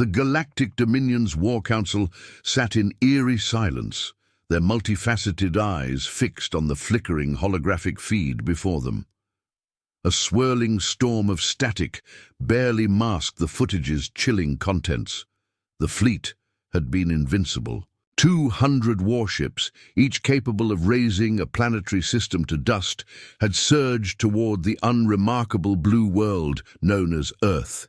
The Galactic Dominion's War Council sat in eerie silence, their multifaceted eyes fixed on the flickering holographic feed before them. A swirling storm of static barely masked the footage's chilling contents. The fleet had been invincible. 200 warships, each capable of razing a planetary system to dust, had surged toward the unremarkable blue world known as Earth.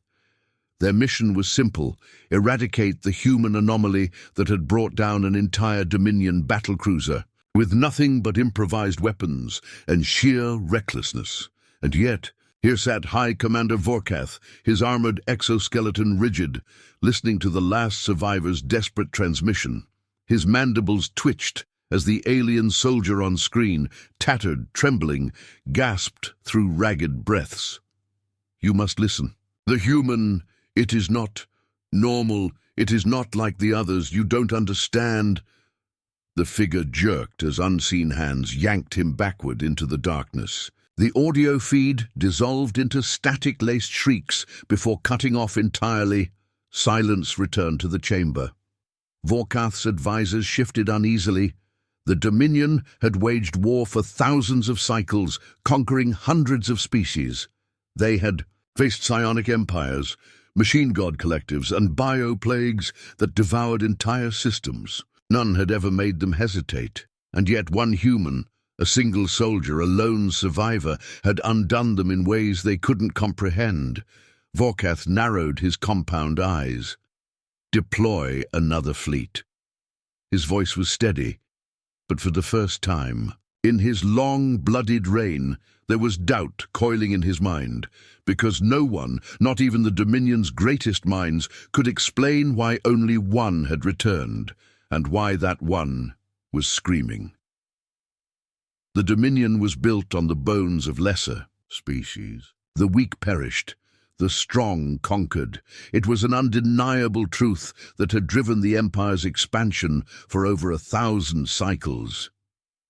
Their mission was simple: eradicate the human anomaly that had brought down an entire Dominion battlecruiser, with nothing but improvised weapons and sheer recklessness. And yet, here sat High Commander Vorkath, his armored exoskeleton rigid, listening to the last survivor's desperate transmission. His mandibles twitched as the alien soldier on screen, tattered, trembling, gasped through ragged breaths. "You must listen. The human, it is not normal. It is not like the others. You don't understand." The figure jerked as unseen hands yanked him backward into the darkness. The audio feed dissolved into static-laced shrieks before cutting off entirely. Silence returned to the chamber. Vorkath's advisors shifted uneasily. The Dominion had waged war for thousands of cycles, conquering hundreds of species. They had faced psionic empires, machine god collectives, and bioplagues that devoured entire systems. None had ever made them hesitate, and yet one human, a single soldier, a lone survivor, had undone them in ways they couldn't comprehend. Vorkath narrowed his compound eyes. "Deploy another fleet." His voice was steady, but for the first time, in his long, bloodied reign, there was doubt coiling in his mind, because no one, not even the Dominion's greatest minds, could explain why only one had returned, and why that one was screaming. The Dominion was built on the bones of lesser species. The weak perished. The strong conquered. It was an undeniable truth that had driven the Empire's expansion for over 1,000 cycles.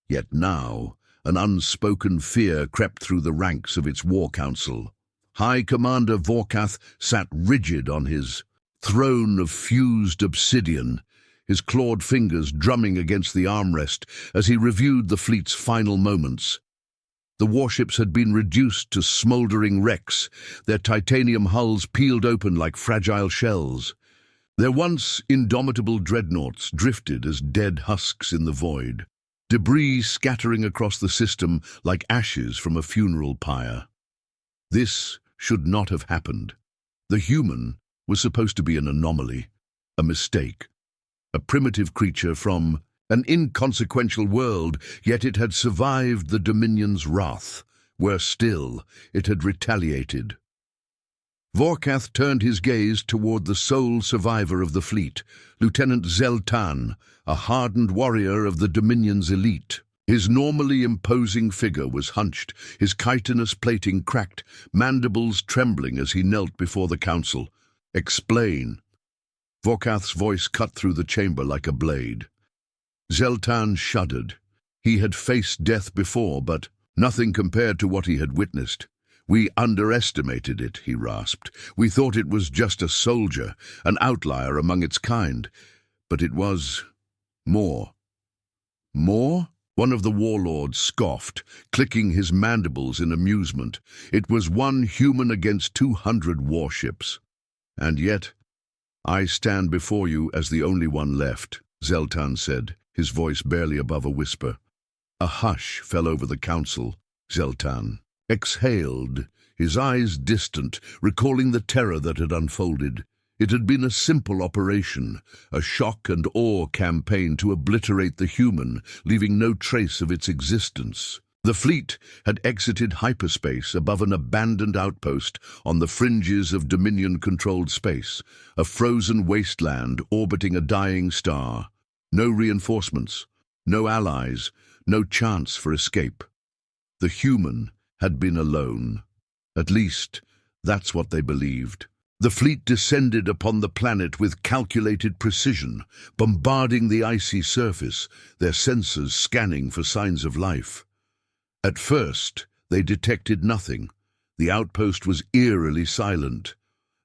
Yet now, an unspoken fear crept through the ranks of its war council. High Commander Vorkath sat rigid on his throne of fused obsidian, his clawed fingers drumming against the armrest as he reviewed the fleet's final moments. The warships had been reduced to smoldering wrecks, their titanium hulls peeled open like fragile shells. Their once indomitable dreadnoughts drifted as dead husks in the void, debris scattering across the system like ashes from a funeral pyre. This should not have happened. The human was supposed to be an anomaly, a mistake, a primitive creature from an inconsequential world, yet it had survived the Dominion's wrath. Worse still, it had retaliated. Vorkath turned his gaze toward the sole survivor of the fleet, Lieutenant Zeltan, a hardened warrior of the Dominion's elite. His normally imposing figure was hunched, his chitinous plating cracked, mandibles trembling as he knelt before the council. "Explain." Vorkath's voice cut through the chamber like a blade. Zeltan shuddered. He had faced death before, but nothing compared to what he had witnessed. "We underestimated it," he rasped. "We thought it was just a soldier, an outlier among its kind. But it was more." "More?" One of the warlords scoffed, clicking his mandibles in amusement. "It was one human against 200 warships. And yet, I stand before you as the only one left," Zeltan said, his voice barely above a whisper. A hush fell over the council. Zeltan exhaled, his eyes distant, recalling the terror that had unfolded. It had been a simple operation, a shock and awe campaign to obliterate the human, leaving no trace of its existence. The fleet had exited hyperspace above an abandoned outpost on the fringes of Dominion-controlled space, a frozen wasteland orbiting a dying star. No reinforcements, no allies, no chance for escape. The human had been alone. At least, that's what they believed. The fleet descended upon the planet with calculated precision, bombarding the icy surface, their sensors scanning for signs of life. At first, they detected nothing. The outpost was eerily silent.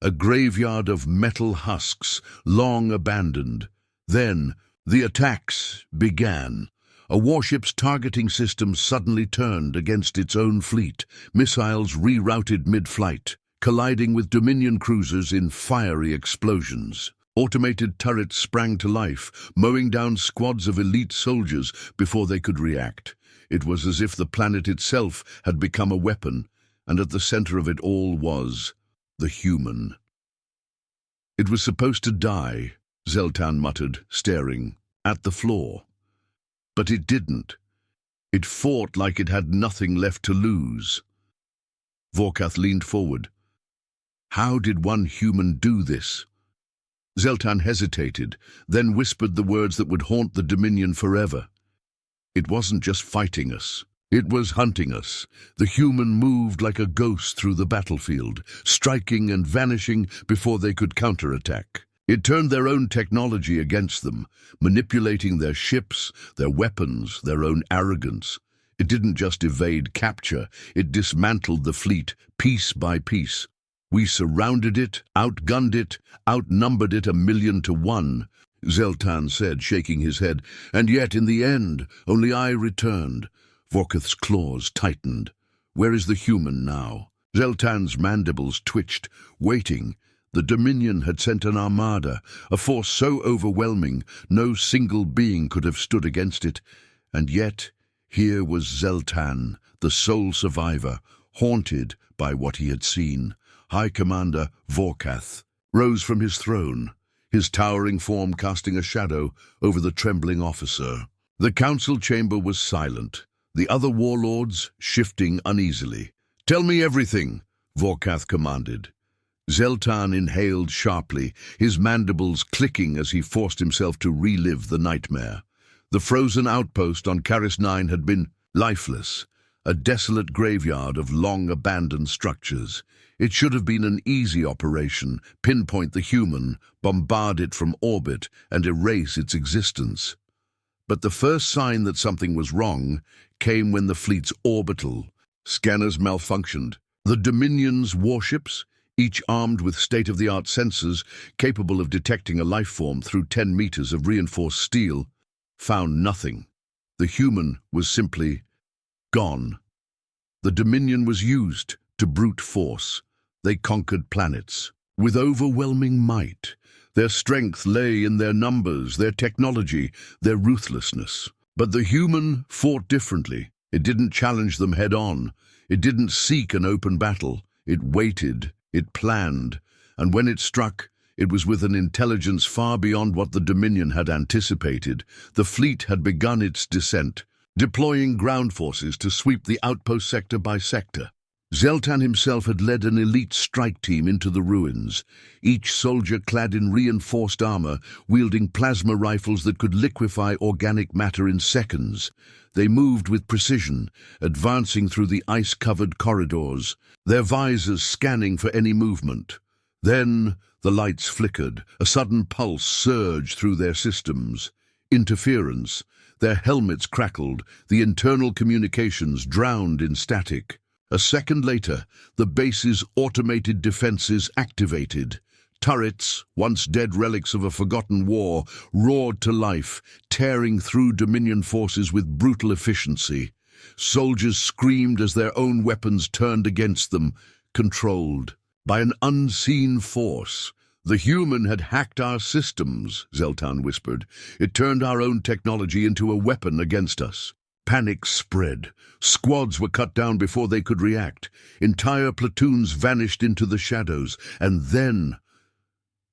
a graveyard of metal husks, long abandoned. Then, the attacks began. A warship's targeting system suddenly turned against its own fleet, missiles rerouted mid-flight, colliding with Dominion cruisers in fiery explosions. Automated turrets sprang to life, mowing down squads of elite soldiers before they could react. It was as if the planet itself had become a weapon, and at the center of it all was the human. It was supposed to die, Zeltan muttered, staring at the floor. But it didn't. It fought like it had nothing left to lose. Vorkath leaned forward. How did one human do this? Zeltan hesitated, then whispered the words that would haunt the Dominion forever. It wasn't just fighting us. It was hunting us. The human moved like a ghost through the battlefield, striking and vanishing before they could counterattack. It turned their own technology against them, manipulating their ships, their weapons, their own arrogance. It didn't just evade capture, it dismantled the fleet, piece by piece. We surrounded it, outgunned it, outnumbered it 1,000,000 to 1, Zeltan said, shaking his head. And yet, in the end, only I returned. Vorkath's claws tightened. Where is the human now? Zeltan's mandibles twitched, waiting. The Dominion had sent an armada, a force so overwhelming no single being could have stood against it. And yet, here was Zeltan, the sole survivor, haunted by what he had seen. High Commander Vorkath rose from his throne, his towering form casting a shadow over the trembling officer. The council chamber was silent, the other warlords shifting uneasily. "Tell me everything," Vorkath commanded. Zeltan inhaled sharply, his mandibles clicking as he forced himself to relive the nightmare. The frozen outpost on Caris 9 had been lifeless, a desolate graveyard of long-abandoned structures. It should have been an easy operation, pinpoint the human, bombard it from orbit, and erase its existence. But the first sign that something was wrong came when the fleet's orbital scanners malfunctioned. The Dominion's warships, each armed with state-of-the-art sensors capable of detecting a life form through 10 meters of reinforced steel, found nothing. The human was simply gone. The Dominion was used to brute force. They conquered planets with overwhelming might. Their strength lay in their numbers, their technology, their ruthlessness. But the human fought differently. It didn't challenge them head-on. It didn't seek an open battle. It waited. It planned, and when it struck, it was with an intelligence far beyond what the Dominion had anticipated. The fleet had begun its descent, deploying ground forces to sweep the outpost sector by sector. Zeltan himself had led an elite strike team into the ruins, each soldier clad in reinforced armor, wielding plasma rifles that could liquefy organic matter in seconds. They moved with precision, advancing through the ice-covered corridors, their visors scanning for any movement. Then the lights flickered, a sudden pulse surged through their systems. Interference. Their helmets crackled, the internal communications drowned in static. A second later, the base's automated defenses activated. Turrets, once dead relics of a forgotten war, roared to life, tearing through Dominion forces with brutal efficiency. Soldiers screamed as their own weapons turned against them, controlled by an unseen force. "The human had hacked our systems," Zeltan whispered. "It turned our own technology into a weapon against us." Panic spread. Squads were cut down before they could react. Entire platoons vanished into the shadows. And then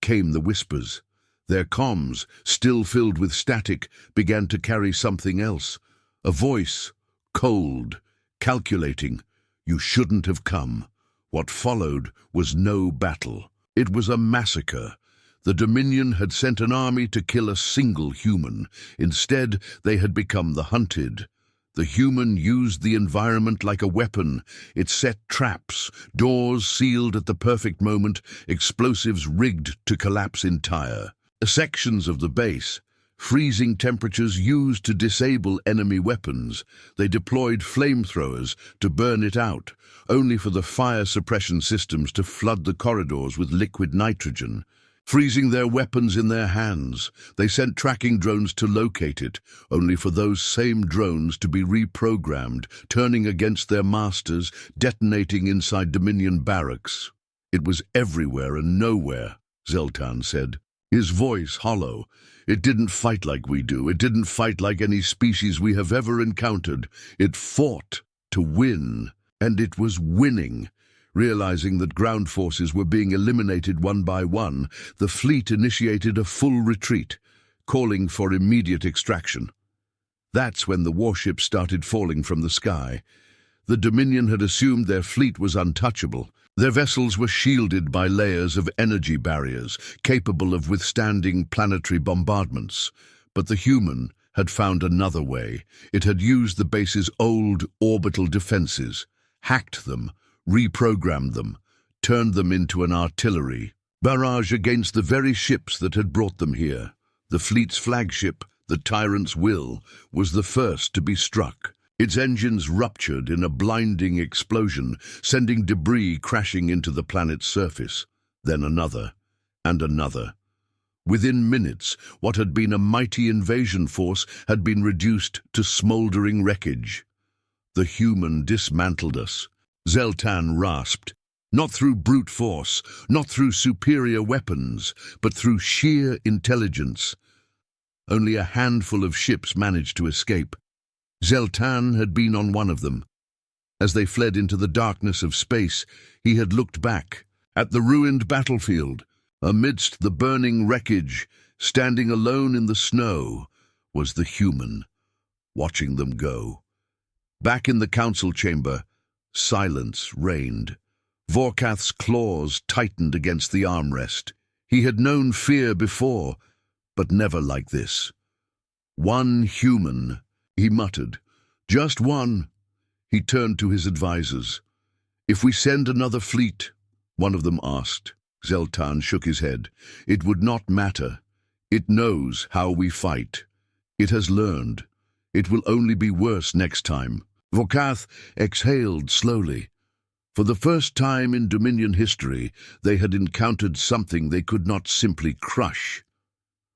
came the whispers. Their comms, still filled with static, began to carry something else. A voice, cold, calculating. "You shouldn't have come." What followed was no battle. It was a massacre. The Dominion had sent an army to kill a single human. Instead, they had become the hunted. The human used the environment like a weapon. It set traps, doors sealed at the perfect moment, explosives rigged to collapse entire. Sections of the base Freezing temperatures used to disable enemy weapons. They deployed flamethrowers to burn it out, only for the fire suppression systems to flood the corridors with liquid nitrogen. Freezing their weapons in their hands, they sent tracking drones to locate it, only for those same drones to be reprogrammed, turning against their masters, detonating inside Dominion barracks. It was everywhere and nowhere, Zeltan said, his voice hollow. It didn't fight like we do. It didn't fight like any species we have ever encountered. It fought to win, and it was winning. Realizing that ground forces were being eliminated one by one, the fleet initiated a full retreat, calling for immediate extraction. That's when the warships started falling from the sky. The Dominion had assumed their fleet was untouchable. Their vessels were shielded by layers of energy barriers, capable of withstanding planetary bombardments. But the human had found another way. It had used the base's old orbital defenses, hacked them, reprogrammed them, turned them into an artillery barrage against the very ships that had brought them here. The fleet's flagship, the Tyrant's Will, was the first to be struck. Its engines ruptured in a blinding explosion, sending debris crashing into the planet's surface. Then another, and another. Within minutes, what had been a mighty invasion force had been reduced to smoldering wreckage. The human dismantled us, Zeltan rasped, not through brute force, not through superior weapons, but through sheer intelligence. Only a handful of ships managed to escape. Zeltan had been on one of them. As they fled into the darkness of space, he had looked back at the ruined battlefield. Amidst the burning wreckage, standing alone in the snow, was the human, watching them go. Back in the council chamber, silence reigned. Vorkath's claws tightened against the armrest. He had known fear before, but never like this. One human, he muttered. Just one. He turned to his advisors. If we send another fleet, one of them asked. Zeltan shook his head. It would not matter. It knows how we fight. It has learned. It will only be worse next time. Vorkath exhaled slowly. For the first time in Dominion history, they had encountered something they could not simply crush.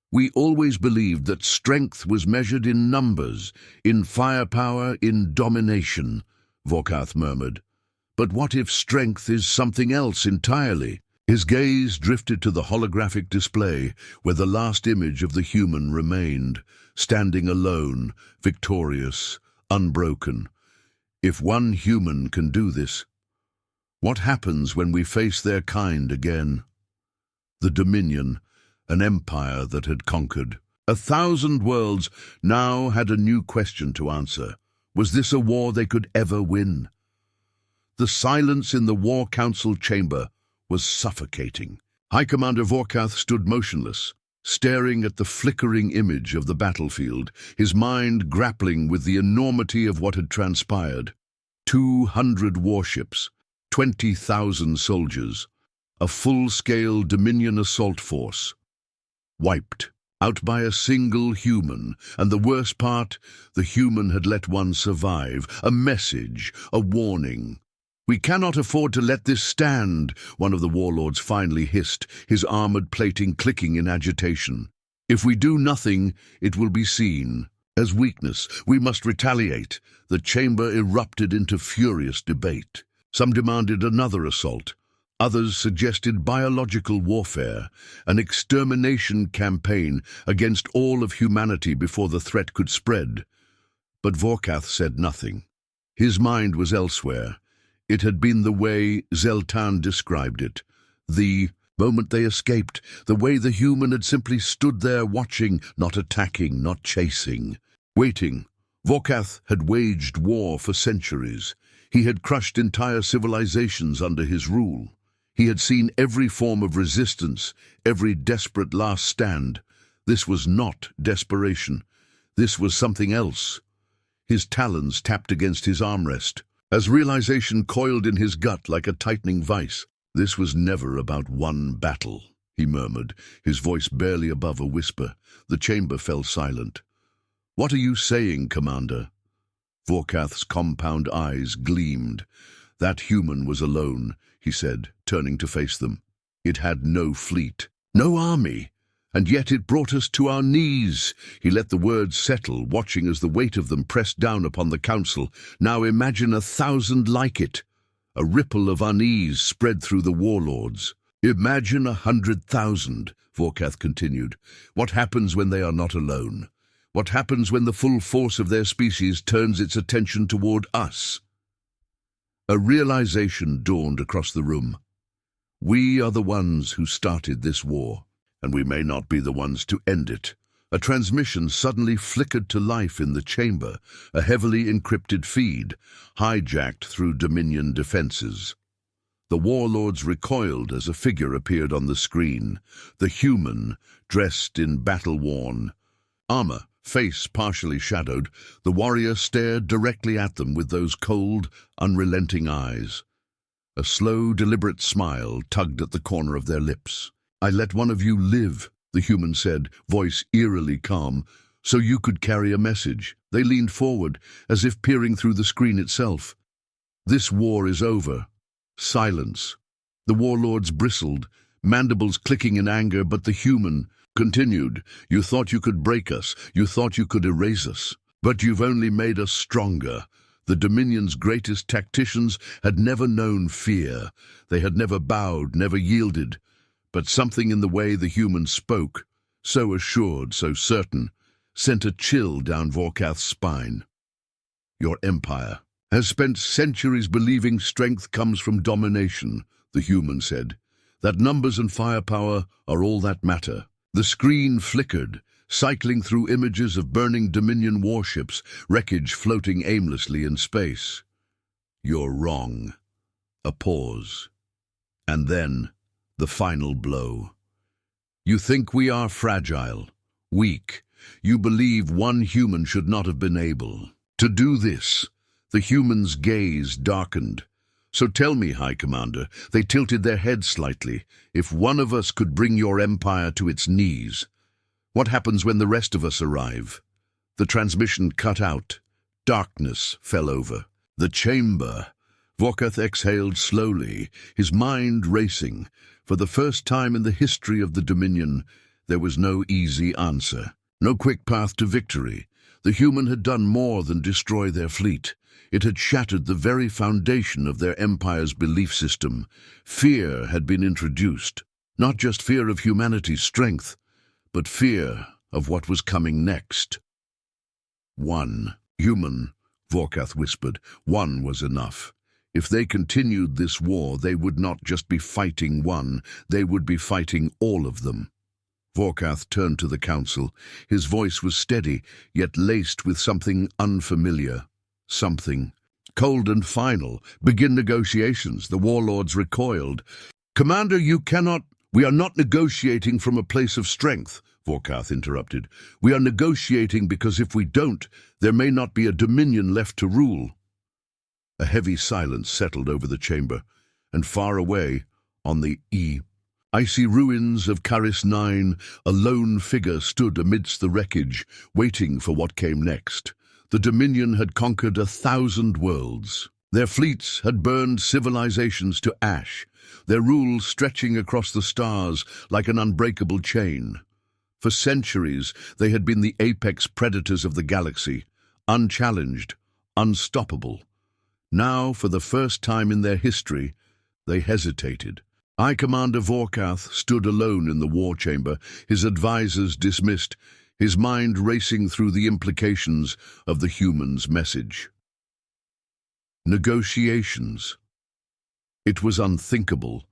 We always believed that strength was measured in numbers, in firepower, in domination, Vorkath murmured. But what if strength is something else entirely? His gaze drifted to the holographic display, where the last image of the human remained, standing alone, victorious, unbroken. If one human can do this, what happens when we face their kind again? The Dominion, an empire that had conquered 1,000 worlds, now had a new question to answer. Was this a war they could ever win? The silence in the War Council chamber was suffocating. High Commander Vorkath stood motionless, staring at the flickering image of the battlefield, his mind grappling with the enormity of what had transpired. 200 warships, 20,000 soldiers, a full-scale Dominion assault force. Wiped out by a single human, and the worst part, the human had let one survive, a message, a warning. We cannot afford to let this stand, one of the warlords finally hissed, his armored plating clicking in agitation. If we do nothing, it will be seen as weakness. We must retaliate. The chamber erupted into furious debate. Some demanded another assault. Others suggested biological warfare, an extermination campaign against all of humanity before the threat could spread. But Vorkath said nothing. His mind was elsewhere. It had been the way Zeltan described it. The moment they escaped, the way the human had simply stood there watching, not attacking, not chasing. Waiting. Vorkath had waged war for centuries. He had crushed entire civilizations under his rule. He had seen every form of resistance, every desperate last stand. This was not desperation. This was something else. His talons tapped against his armrest. As realization coiled in his gut like a tightening vice, this was never about one battle. he murmured, his voice barely above a whisper. The chamber fell silent. "What are you saying, Commander?" Vorkath's compound eyes gleamed. "That human was alone," he said, turning to face them. "It had no fleet, no army, and yet it brought us to our knees." He let the words settle, watching as the weight of them pressed down upon the council. "Now imagine 1,000 like it." A ripple of unease spread through the warlords. "Imagine 100,000, Vorkath continued. "What happens when they are not alone? What happens when the full force of their species turns its attention toward us?" A realization dawned across the room. We are the ones who started this war, and we may not be the ones to end it. A transmission suddenly flickered to life in the chamber, a heavily encrypted feed, hijacked through Dominion defenses. The warlords recoiled as a figure appeared on the screen, the human, dressed in battle-worn armor, face partially shadowed. The warrior stared directly at them with those cold, unrelenting eyes. A slow, deliberate smile tugged at the corner of their lips. "I let one of you live," the human said, voice eerily calm, "so you could carry a message." They leaned forward, as if peering through the screen itself. "This war is over." Silence. The warlords bristled, mandibles clicking in anger, but the human continued. "You thought you could break us. You thought you could erase us. But you've only made us stronger." The Dominion's greatest tacticians had never known fear. They had never bowed, never yielded. But something in the way the human spoke, so assured, so certain, sent a chill down Vorkath's spine. "Your empire has spent centuries believing strength comes from domination," the human said. "That numbers and firepower are all that matter." The screen flickered, cycling through images of burning Dominion warships, wreckage floating aimlessly in space. "You're wrong." A pause. And then the final blow. "You think we are fragile, weak. You believe one human should not have been able to do this." The human's gaze darkened. "So tell me, High Commander," they tilted their heads slightly, "if one of us could bring your empire to its knees, what happens when the rest of us arrive?" The transmission cut out. Darkness fell over the chamber. Vorkath exhaled slowly, his mind racing. For the first time in the history of the Dominion, there was no easy answer, no quick path to victory. The human had done more than destroy their fleet. It had shattered the very foundation of their empire's belief system. Fear had been introduced, not just fear of humanity's strength, but fear of what was coming next. "One human," Vorkath whispered. "One was enough. If they continued this war, they would not just be fighting one, they would be fighting all of them." Vorkath turned to the council. His voice was steady, yet laced with something unfamiliar. Something cold and final. "Begin negotiations." The warlords recoiled. "Commander, you cannot—" "We are not negotiating from a place of strength," Vorkath interrupted. "We are negotiating because if we don't, there may not be a Dominion left to rule." A heavy silence settled over the chamber, and far away, on the icy ruins of Caris 9, a lone figure stood amidst the wreckage, waiting for what came next. The Dominion had conquered 1,000 worlds. Their fleets had burned civilizations to ash, their rule stretching across the stars like an unbreakable chain. For centuries, they had been the apex predators of the galaxy, unchallenged, unstoppable. Now, for the first time in their history, they hesitated. High Commander Vorkath stood alone in the war chamber, his advisors dismissed, his mind racing through the implications of the human's message. Negotiations. It was unthinkable.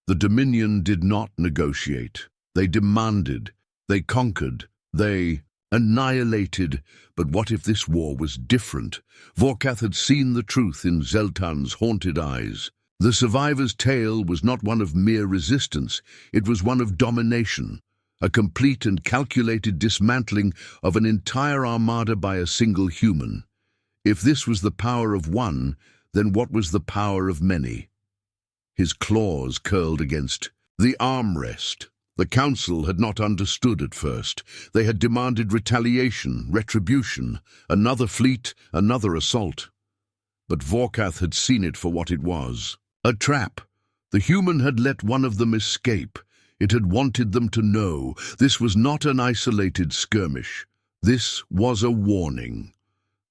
The Dominion did not negotiate. They demanded. They conquered. They annihilated. But what if this war was different? Vorkath had seen the truth in Zeltan's haunted eyes. The survivor's tale was not one of mere resistance. It was one of domination. A complete and calculated dismantling of an entire armada by a single human. If this was the power of one, then what was the power of many? His claws curled against the armrest. The council had not understood at first. They had demanded retaliation, retribution, another fleet, another assault. But Vorkath had seen it for what it was. A trap. The human had let one of them escape. It had wanted them to know this was not an isolated skirmish. This was a warning.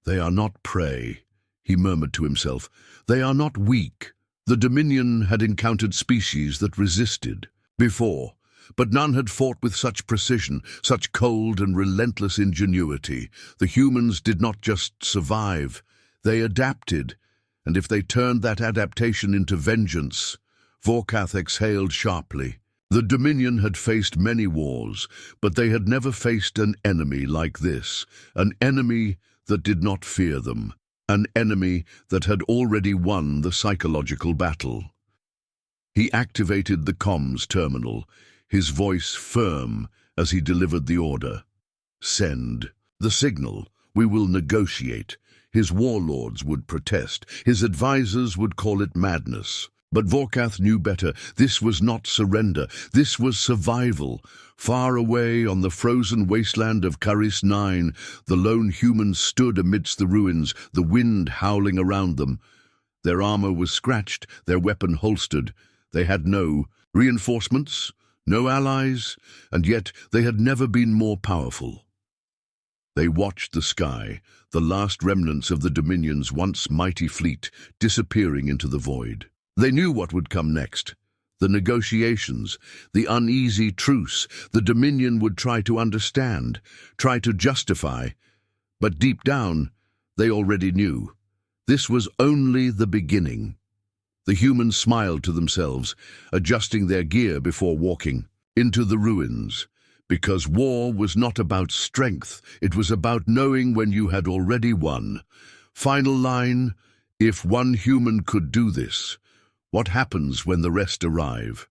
They are not prey, he murmured to himself. They are not weak. The Dominion had encountered species that resisted before, but none had fought with such precision, such cold and relentless ingenuity. The humans did not just survive, they adapted, and if they turned that adaptation into vengeance, Vorkath exhaled sharply. The Dominion had faced many wars, but they had never faced an enemy like this, an enemy that did not fear them, an enemy that had already won the psychological battle. He activated the comms terminal, his voice firm as he delivered the order. Send. The signal. We will negotiate. His warlords would protest. His advisors would call it madness. But Vorkath knew better. This was not surrender. This was survival. Far away on the frozen wasteland of Caris 9, the lone humans stood amidst the ruins, the wind howling around them. Their armor was scratched, their weapon holstered. They had no reinforcements, no allies, and yet they had never been more powerful. They watched the sky, the last remnants of the Dominion's once mighty fleet disappearing into the void. They knew what would come next. The negotiations, the uneasy truce. The Dominion would try to understand, try to justify. But deep down, they already knew. This was only the beginning. The humans smiled to themselves, adjusting their gear before walking into the ruins. Because war was not about strength, it was about knowing when you had already won. Final line, if one human could do this, what happens when the rest arrive?